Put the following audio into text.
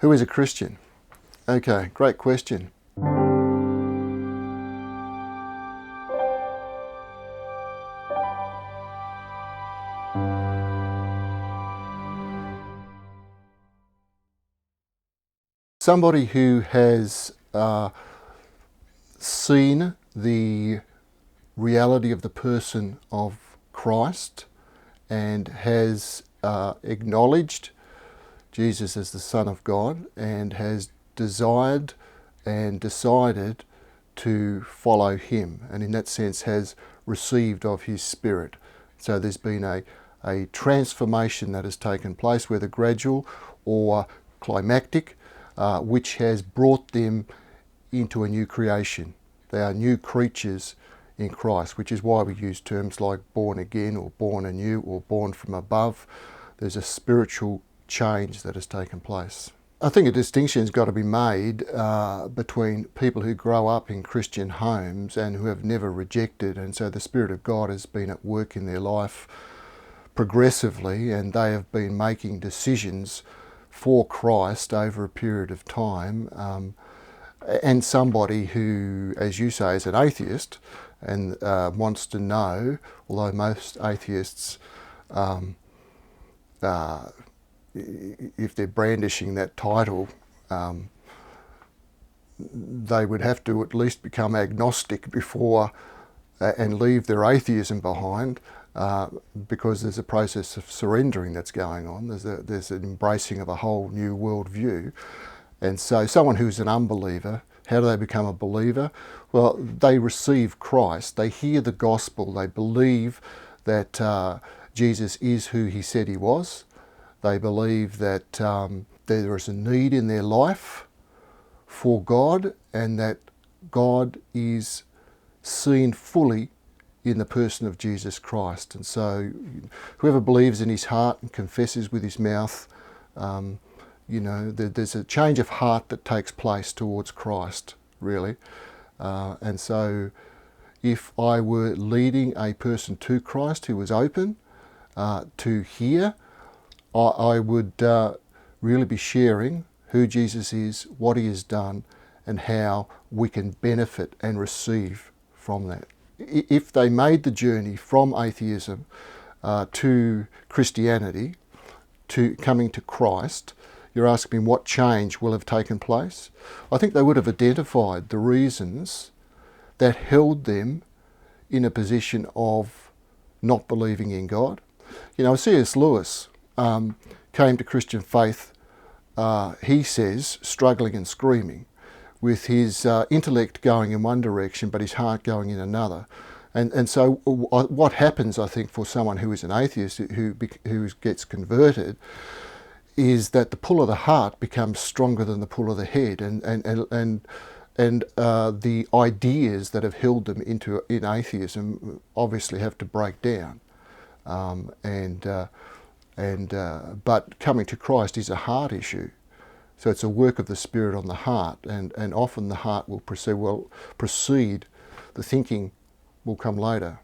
Who is a Christian? Okay, great question. Somebody who has seen the reality of the person of Christ and has acknowledged Jesus as the Son of God and has desired and decided to follow him, and in that sense has received of his Spirit. So there's been a transformation that has taken place, whether gradual or climactic, which has brought them into a new creation. They are new creatures in Christ, which is why we use terms like born again or born anew or born from above. There's a spiritual change that has taken place. I think a distinction has got to be made between people who grow up in Christian homes and who have never rejected, and so the Spirit of God has been at work in their life progressively, and they have been making decisions for Christ over a period of time, and somebody who, as you say, is an atheist and wants to know, although most atheists, if they're brandishing that title, they would have to at least become agnostic before and leave their atheism behind, because there's a process of surrendering that's going on. There's an embracing of a whole new worldview. And so someone who's an unbeliever, how do they become a believer? Well, they receive Christ, they hear the gospel, they believe that Jesus is who he said he was. They believe that there is a need in their life for God, and that God is seen fully in the person of Jesus Christ. And so whoever believes in his heart and confesses with his mouth, there's a change of heart that takes place towards Christ, really. And so if I were leading a person to Christ who was open to hear, I would really be sharing who Jesus is, what he has done, and how we can benefit and receive from that. If they made the journey from atheism to Christianity, to coming to Christ, you're asking me what change will have taken place. I think they would have identified the reasons that held them in a position of not believing in God. C.S. Lewis came to Christian faith, he says, struggling and screaming, with his intellect going in one direction but his heart going in another. And so what happens, I think, for someone who is an atheist who gets converted is that the pull of the heart becomes stronger than the pull of the head, and the ideas that have held them in atheism obviously have to break down. But coming to Christ is a heart issue. So it's a work of the Spirit on the heart, and often the heart will proceed. The thinking will come later.